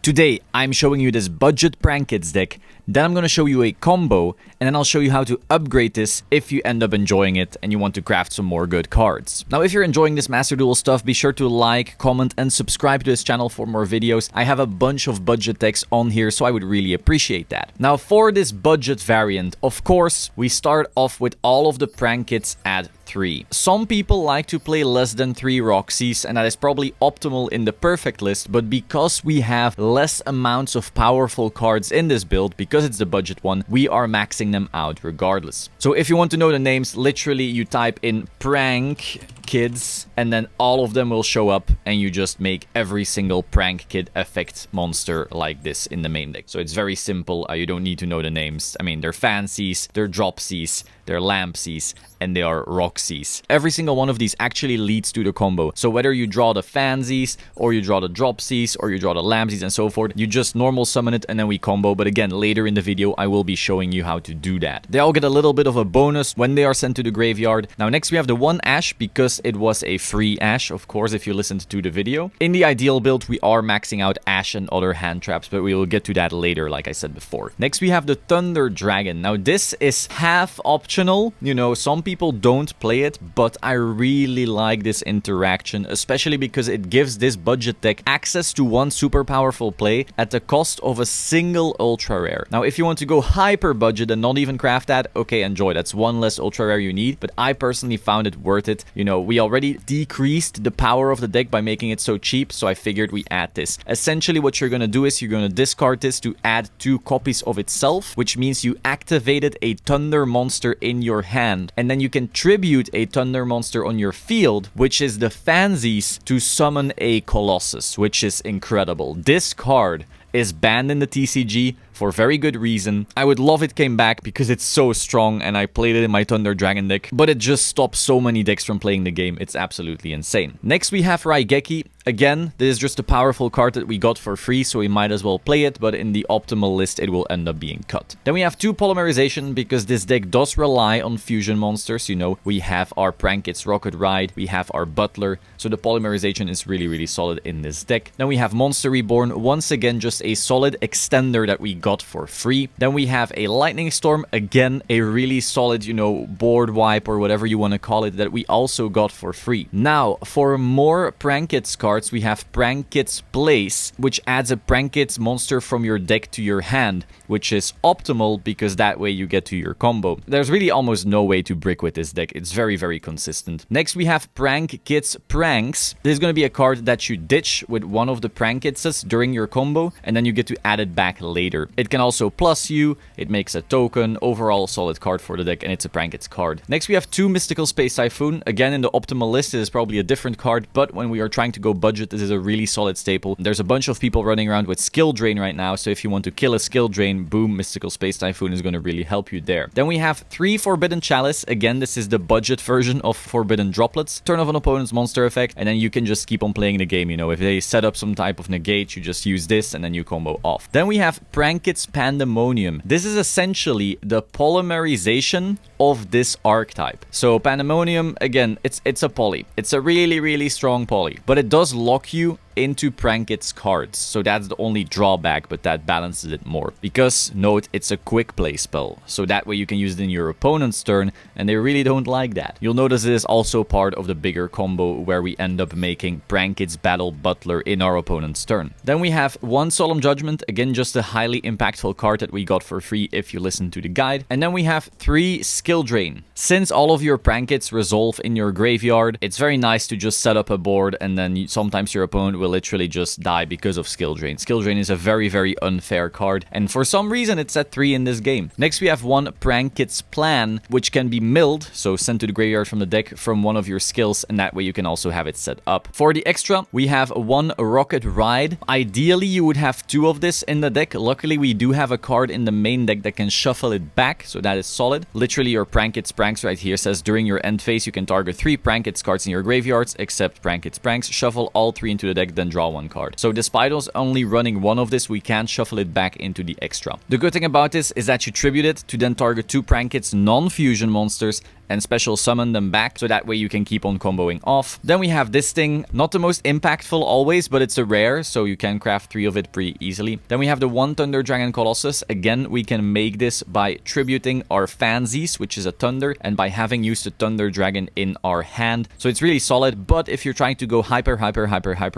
Today, I'm showing you this budget prank kids deck, then I'm going to show you a combo, and then I'll show you how to upgrade this if you end up enjoying it and you want to craft some more good cards. Now, if you're enjoying this Master Duel stuff, be sure to like, comment, and subscribe to this channel for more videos. I have a bunch of budget decks on here, so I would really appreciate that. Now, for this budget variant, of course, we start off with all of the prank kits at 3. Some people like to play less than 3 Roxies, and that is probably optimal in the perfect list, but because we have less amounts of powerful cards in this build, because it's the budget one, we are maxing them out regardless. So if you want to know the names, literally you type in prank kids and then all of them will show up, and you just make every single prank kid effect monster like this in the main deck. So it's very simple. You don't need to know the names. I mean, they're fancies, they're dropsies, they're lampsies, and they are Roxies. Every single one of these actually leads to the combo. So whether you draw the fansies, or you draw the dropsies, or you draw the lampsies and so forth, you just normal summon it and then we combo. But again, later in the video, I will be showing you how to do that. They all get a little bit of a bonus when they are sent to the graveyard. Now next we have the 1 Ash, because it was a free Ash, of course, if you listened to the video. In the ideal build, we are maxing out Ash and other hand traps, but we will get to that later, like I said before. Next we have the Thunder Dragon. Now this is half optional. You know, some people don't play it, but I really like this interaction, especially because it gives this budget deck access to one super powerful play at the cost of a single ultra rare. Now, if you want to go hyper budget and not even craft that, okay, enjoy. That's one less ultra rare you need, but I personally found it worth it. You know, we already decreased the power of the deck by making it so cheap, so I figured we add this. Essentially, what you're gonna do is you're gonna discard this to add 2 copies of itself, which means you activated a Thunder monster in your hand, and then you can tribute a Thunder monster on your field, which is the Fansies, to summon a Colossus, which is incredible. This card is banned in the TCG for very good reason. I would love it came back because it's so strong and I played it in my Thunder Dragon deck, but it just stops so many decks from playing the game. It's absolutely insane. Next we have Raigeki. Again, this is just a powerful card that we got for free, so we might as well play it, but in the optimal list it will end up being cut. Then we have 2 Polymerization, because this deck does rely on fusion monsters. You know, we have our Prank Kids Rocket Ride, we have our Butler, so the Polymerization is really solid in this deck. Then we have Monster Reborn, once again just a solid extender that we got for free. Then we have a Lightning Storm, again a really solid, you know, board wipe or whatever you want to call it, that we also got for free. Now, for more Prank Kids cards, we have Prank Kids Place, which adds a Prank Kids monster from your deck to your hand, which is optimal because that way you get to your combo. There's really almost no way to brick with this deck. It's very consistent. Next we have Prank Kids Pranks. This is going to be a card that you ditch with one of the Prank Kidses during your combo, and then you get to add it back later. It can also plus you, it makes a token, overall solid card for the deck, and it's a Prank Kids card. Next we have 2 Mystical Space Typhoon. Again, in the optimal list, it is probably a different card, but when we are trying to go budget, this is a really solid staple. There's a bunch of people running around with Skill Drain right now, so if you want to kill a Skill Drain, boom, Mystical Space Typhoon is going to really help you there. Then we have 3 Forbidden Chalice. Again, this is the budget version of Forbidden Droplets. Turn off an opponent's monster effect, and then you can just keep on playing the game. You know, if they set up some type of negate, you just use this, and then you combo off. Then we have Prank Kids Pandemonium. This is essentially the polymerization of this archetype. So Pandemonium, again, it's a poly. It's a really strong poly, but it does lock you into Prank Kids cards, so that's the only drawback, but that balances it more. Because, note, it's a quick play spell, so that way you can use it in your opponent's turn, and they really don't like that. You'll notice it is also part of the bigger combo where we end up making Prank Kids Battle Butler in our opponent's turn. Then we have 1 Solemn Judgment, again just a highly impactful card that we got for free if you listen to the guide. And then we have 3 Skill Drain. Since all of your Prank Kids resolve in your graveyard, it's very nice to just set up a board, and then sometimes your opponent will literally just die because of Skill Drain. Skill Drain is a very unfair card, and for some reason it's at 3 in this game. Next we have 1 Prank Kids Plan, which can be milled, so sent to the graveyard from the deck from one of your skills, and that way you can also have it set up. For the extra, we have 1 Rocket Ride. Ideally you would have 2 of this in the deck. Luckily we do have a card in the main deck that can shuffle it back, so that is solid. Literally your Prank Kids Pranks right here says during your end phase you can target 3 Prank Kids cards in your graveyards except Prank Kids Pranks, shuffle all 3 into the deck, then draw 1 card. So despite us only running 1 of this, we can shuffle it back into the extra. The good thing about this is that you tribute it to then target 2 Prank Kids non-fusion monsters and special summon them back, so that way you can keep on comboing off. Then we have this thing, not the most impactful always, but it's a rare, so you can craft 3 of it pretty easily. Then we have the 1 Thunder Dragon Colossus. Again, we can make this by tributing our Fansies, which is a Thunder, and by having used a Thunder Dragon in our hand. So it's really solid, but if you're trying to go hyper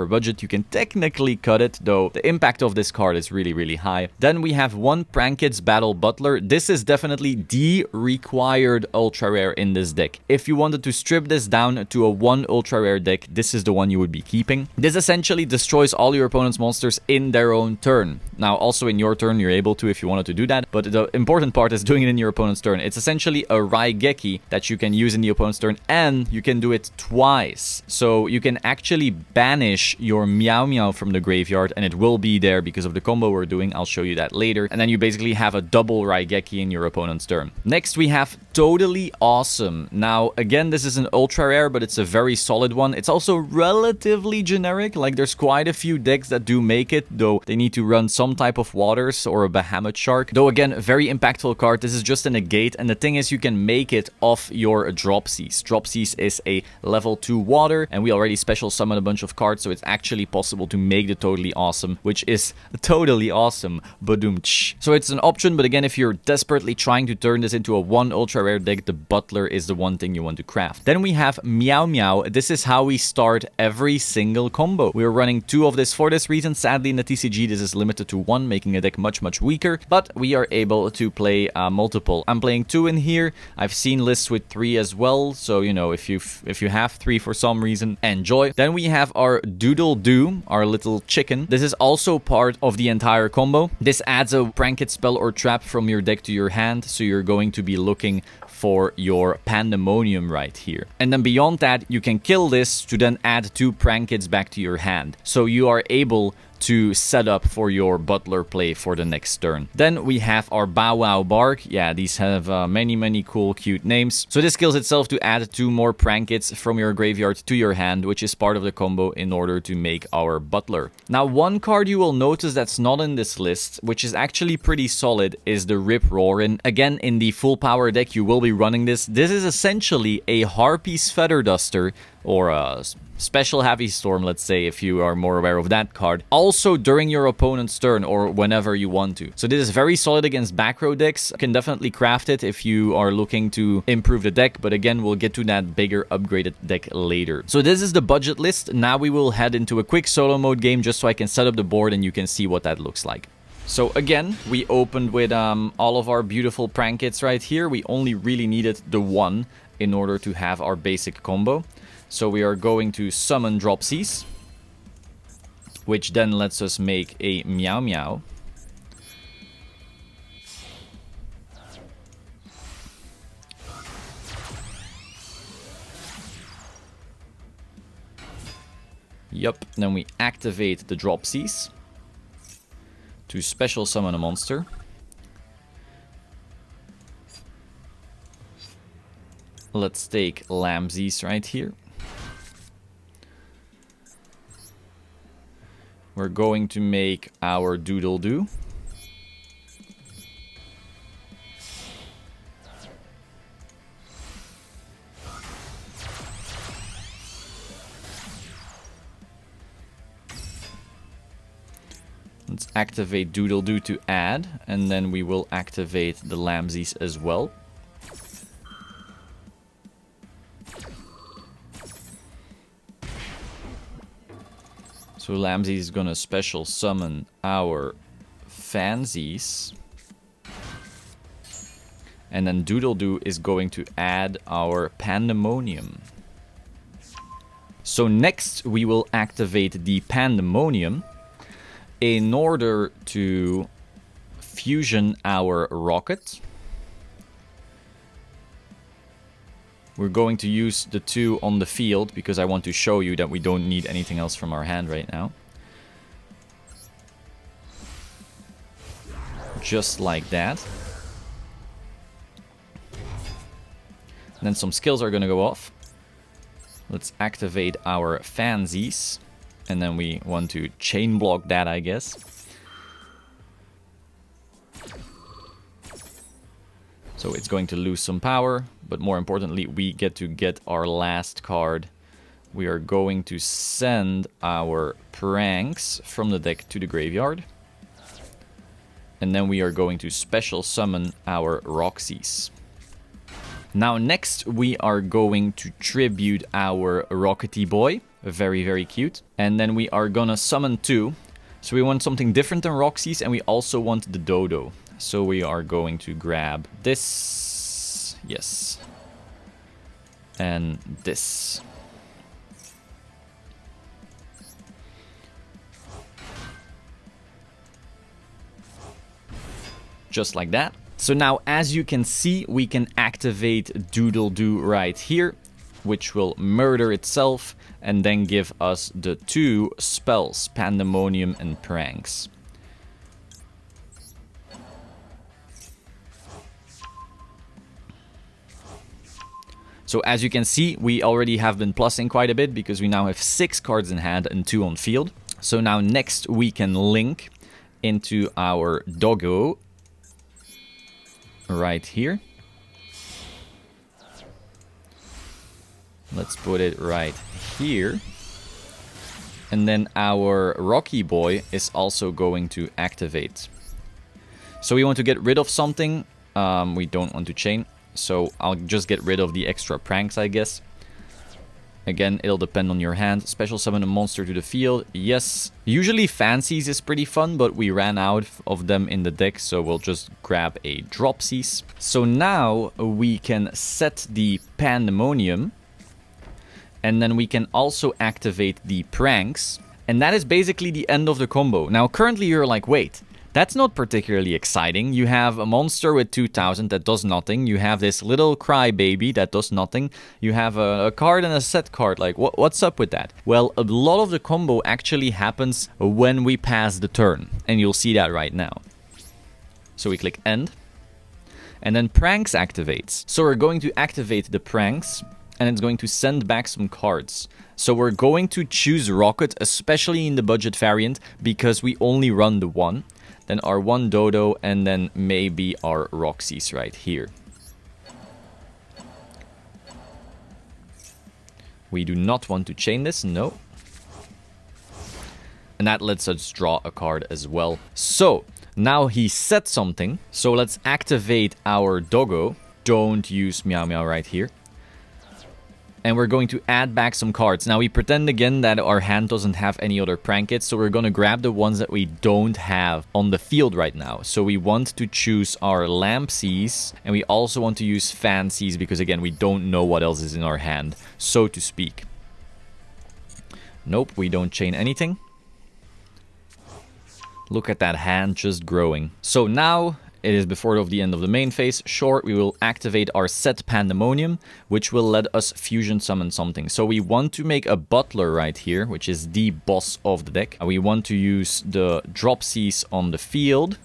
budget, you can technically cut it, though the impact of this card is really high. Then we have 1 Prankits Battle Butler. This is definitely the required ultra rare in this deck. If you wanted to strip this down to a 1 ultra rare deck, this is the one you would be keeping. This essentially destroys all your opponent's monsters in their own turn. Now, also in your turn, you're able to if you wanted to do that, but the important part is doing it in your opponent's turn. It's essentially a Raigeki that you can use in the opponent's turn, and you can do it twice. So you can actually banish your Meow Meow from the graveyard, and it will be there because of the combo we're doing. I'll show you that later. And then you basically have a double Raigeki in your opponent's turn. Next, we have Totally Awesome. Now, again, this is an ultra rare, but it's a very solid one. It's also relatively generic. Like, there's quite a few decks that do make it, though they need to run some type of waters or a Bahamut Shark. Though, again, very impactful card. This is just a negate, and the thing is, you can make it off your Dropsies. Dropsies is a level 2 water, and we already special summon a bunch of cards, so it's actually possible to make the Totally Awesome, which is totally awesome. Badoom-tsh. So it's an option, but again, if you're desperately trying to turn this into a 1 ultra rare deck, the Butler is the one thing you want to craft. Then we have Meow Meow. This is how we start every single combo. We're running 2 of this for this reason. Sadly, in the TCG, this is limited to 1, making a deck much weaker, but we are able to play multiple. I'm playing 2 in here. I've seen lists with 3 as well, so you know, if you have 3 for some reason, enjoy. Then we have our Doodle Doo, our little chicken. This is also part of the entire combo. This adds a Prankit spell or trap from your deck to your hand, so you're going to be looking for your Pandemonium right here. And then beyond that, you can kill this to then add 2 Prankits back to your hand. So you are able to set up for your Butler play for the next turn. Then we have our Bow Wow Bark. Yeah, these have many cool, cute names. So this kills itself to add 2 more Prankits from your graveyard to your hand, which is part of the combo in order to make our Butler. Now, one card you will notice that's not in this list, which is actually pretty solid, is the Rip Roarin'. Again, in the full power deck, you will be running this. This is essentially a Harpy's Feather Duster, or a Special Heavy Storm, let's say, if you are more aware of that card. Also during your opponent's turn or whenever you want to. So this is very solid against back row decks. You can definitely craft it if you are looking to improve the deck, but again, we'll get to that bigger upgraded deck later. So this is the budget list. Now we will head into a quick solo mode game just so I can set up the board and you can see what that looks like. So again, we opened with all of our beautiful Prankits right here. We only really needed the 1 in order to have our basic combo. So we are going to summon Dropsies, which then lets us make a Meow Meow. Yup, then we activate the Dropsies to special summon a monster. Let's take Lamsies right here. We're going to make our Doodle Doo. Let's activate Doodle Doo to add, and then we will activate the Lamsies as well. So Lamsey is gonna special summon our Fansies. And then Doodle Doo is going to add our Pandemonium. So next we will activate the Pandemonium in order to fusion our Rocket. We're going to use the 2 on the field because I want to show you that we don't need anything else from our hand right now. Just like that. And then some skills are going to go off. Let's activate our Fansies. And then we want to chain block that, I guess. So it's going to lose some power, but more importantly, we get our last card. We are going to send our pranks from the deck to the graveyard. And then we are going to special summon our Roxys. Now next we are going to tribute our Rockety Boy. Very, very cute. And then we are gonna summon 2. So we want something different than Roxys, and we also want the Dodo. So we are going to grab this. Yes. And this. Just like that. So now, as you can see, we can activate Doodle-Doo right here, which will murder itself and then give us the 2 spells, Pandemonium and Pranks. So as you can see, we already have been plussing quite a bit because we now have 6 cards in hand and 2 on field. So now next we can link into our Doggo right here. Let's put it right here. And then our Rocky Boy is also going to activate. So we want to get rid of something. We don't want to chain. So I'll just get rid of the extra pranks, I guess. Again, it'll depend on your hand. Special summon a monster to the field. Yes. Usually Fancies is pretty fun, but we ran out of them in the deck, so we'll just grab a Dropsies. So now we can set the Pandemonium. And then we can also activate the Pranks. And that is basically the end of the combo. Now, currently you're like, wait, that's not particularly exciting. You have a monster with 2000 that does nothing. You have this little crybaby that does nothing. You have a card and a set card. Like, what's up with that? Well, a lot of the combo actually happens when we pass the turn. And you'll see that right now. So we click End. And then Pranks activates. So we're going to activate the Pranks. And it's going to send back some cards. So we're going to choose Rocket, especially in the budget variant, because we only run the 1. Then our 1 Dodo, and then maybe our Roxys right here. We do not want to chain this, no. And that lets us draw a card as well. So, now he set something. So let's activate our Doggo. Don't use Meow Meow right here. And we're going to add back some cards. Now we pretend again that our hand doesn't have any other prank hits, so we're going to grab the ones that we don't have on the field right now. So we want to choose our Lampsies, and we also want to use Fancies because again we don't know what else is in our hand, so to speak. Nope, we don't chain anything. Look at that hand just growing. So now it is before the end of the main phase. Sure, we will activate our set Pandemonium, which will let us fusion summon something. So we want to make a Butler right here, which is the boss of the deck. We want to use the Dropsies on the field.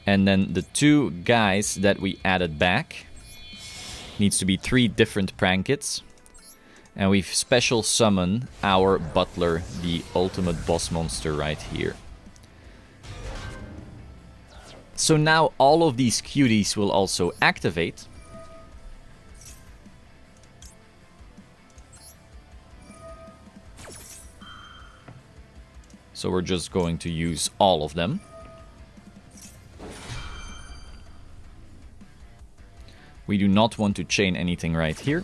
And then the 2 guys that we added back. Needs to be 3 different prank hits. And we special summon our Butler, the ultimate boss monster right here. So now all of these cuties will also activate. So we're just going to use all of them. We do not want to chain anything right here.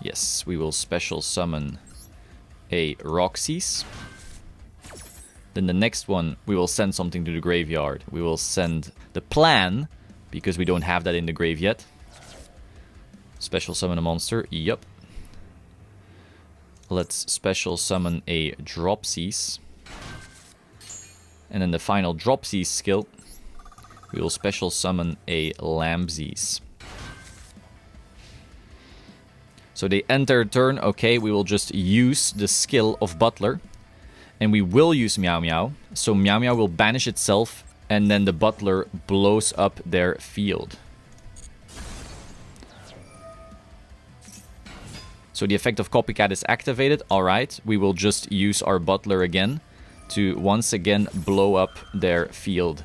Yes, we will special summon a Roxys. Then the next one, we will send something to the graveyard. We will send the Plan, because we don't have that in the grave yet. Special summon a monster, yup. Let's special summon a Dropsies. And then the final Dropsies skill, we will special summon a Lampsies. So they enter turn, okay, we will just use the skill of Butler. And we will use Meow Meow. So Meow Meow will banish itself. And then the Butler blows up their field. So the effect of Copycat is activated. Alright, we will just use our Butler again. To once again blow up their field.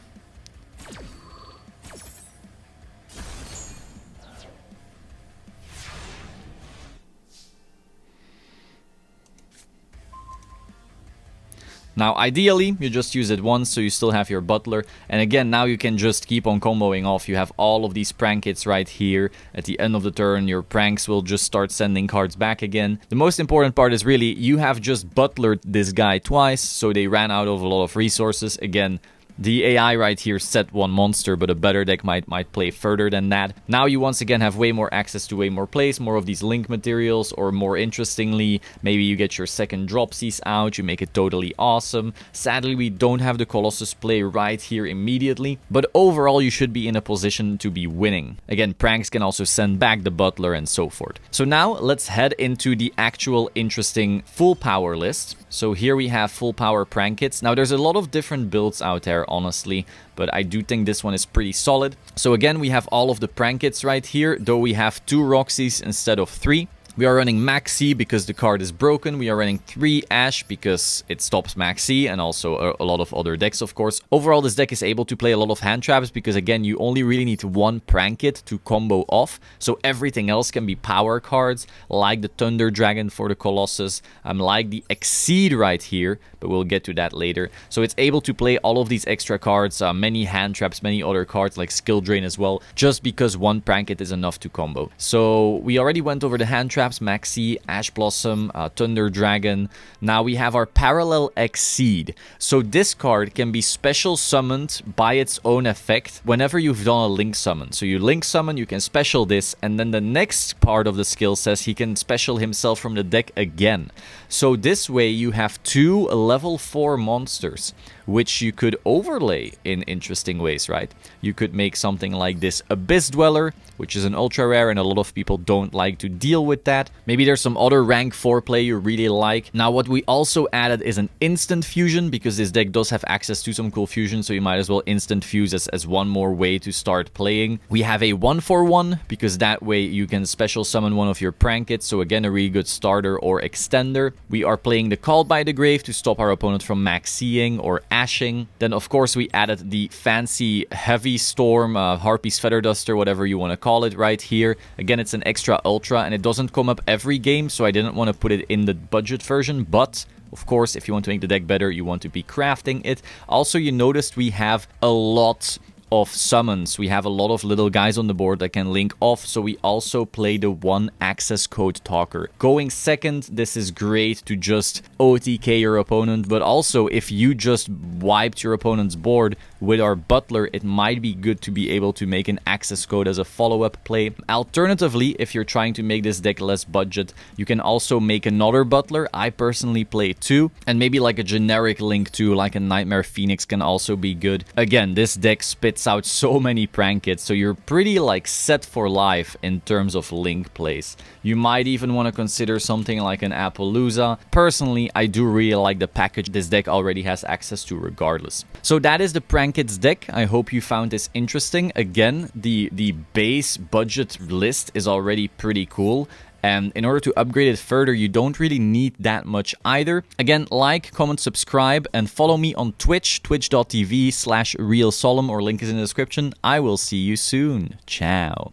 Now, ideally, you just use it once, so you still have your butler. And again, now you can just keep on comboing off. You have all of these prank hits right here. At the end of the turn, your pranks will just start sending cards back again. The most important part is really, you have just butlered this guy twice, so they ran out of a lot of resources. Again, the AI right here set one monster, but a better deck might play further than that. Now you once again have way more access to way more plays, more of these link materials, or more interestingly, maybe you get your second dropsies out, you make it totally awesome. Sadly, we don't have the Colossus play right here immediately, but overall you should be in a position to be winning. Again, pranks can also send back the butler and so forth. So now let's head into the actual interesting full power list. So here we have full power prank hits. Now there's a lot of different builds out there, honestly, but I do think this one is pretty solid. So again, we have all of the prank hits right here, though we have 2 Roxys instead of 3. We are running Max C because the card is broken. We are running 3 Ash because it stops Max C, and also a lot of other decks, of course. Overall, this deck is able to play a lot of hand traps because, again, you only really need 1 prank hit to combo off. So everything else can be power cards, like the Thunder Dragon for the Colossus, like the Exceed right here, but we'll get to that later. So it's able to play all of these extra cards, many hand traps, many other cards like Skill Drain as well, just because 1 prank hit is enough to combo. So we already went over the hand traps. Maxi, Ash Blossom, Thunder Dragon. Now we have our Parallel Exceed. So this card can be special summoned by its own effect whenever you've done a link summon. So you link summon, you can special this, and then the next part of the skill says he can special himself from the deck again. So this way you have 2 level 4 monsters, which you could overlay in interesting ways, right? You could make something like this Abyss Dweller, which is an ultra rare, and a lot of people don't like to deal with that. Maybe there's some other rank 4 play you really like. Now, what we also added is an instant fusion, because this deck does have access to some cool fusion, so you might as well instant fuse as one more way to start playing. We have a 1-for-1, because that way you can special summon one of your prank hits, so again, a really good starter or extender. We are playing the Called by the Grave to stop our opponent from maxing or ashing. Then, of course, we added the fancy Heavy Storm, Harpy's Feather Duster, whatever you want to call it right here. Again, it's an extra ultra, and it doesn't come up every game, so I didn't want to put it in the budget version, but of course, if you want to make the deck better, you want to be crafting it. Also, you noticed we have a lot of summons. We have a lot of little guys on the board that can link off, so we also play the 1 access code talker. Going second, this is great to just OTK your opponent, but also if you just wiped your opponent's board with our butler, it might be good to be able to make an access code as a follow-up play. Alternatively, if you're trying to make this deck less budget, you can also make another butler. I personally play 2, and maybe like a generic link too, like a Nightmare Phoenix can also be good. Again, this deck spits out so many prank hits, so you're pretty like set for life in terms of link plays. You might even want to consider something like an Appaloosa. Personally, I do really like the package this deck already has access to regardless. So that is the prank hits deck. I hope you found this interesting. Again, the base budget list is already pretty cool. And in order to upgrade it further, you don't really need that much either. Again, like, comment, subscribe, and follow me on Twitch, twitch.tv/realsolemn, or link is in the description. I will see you soon. Ciao.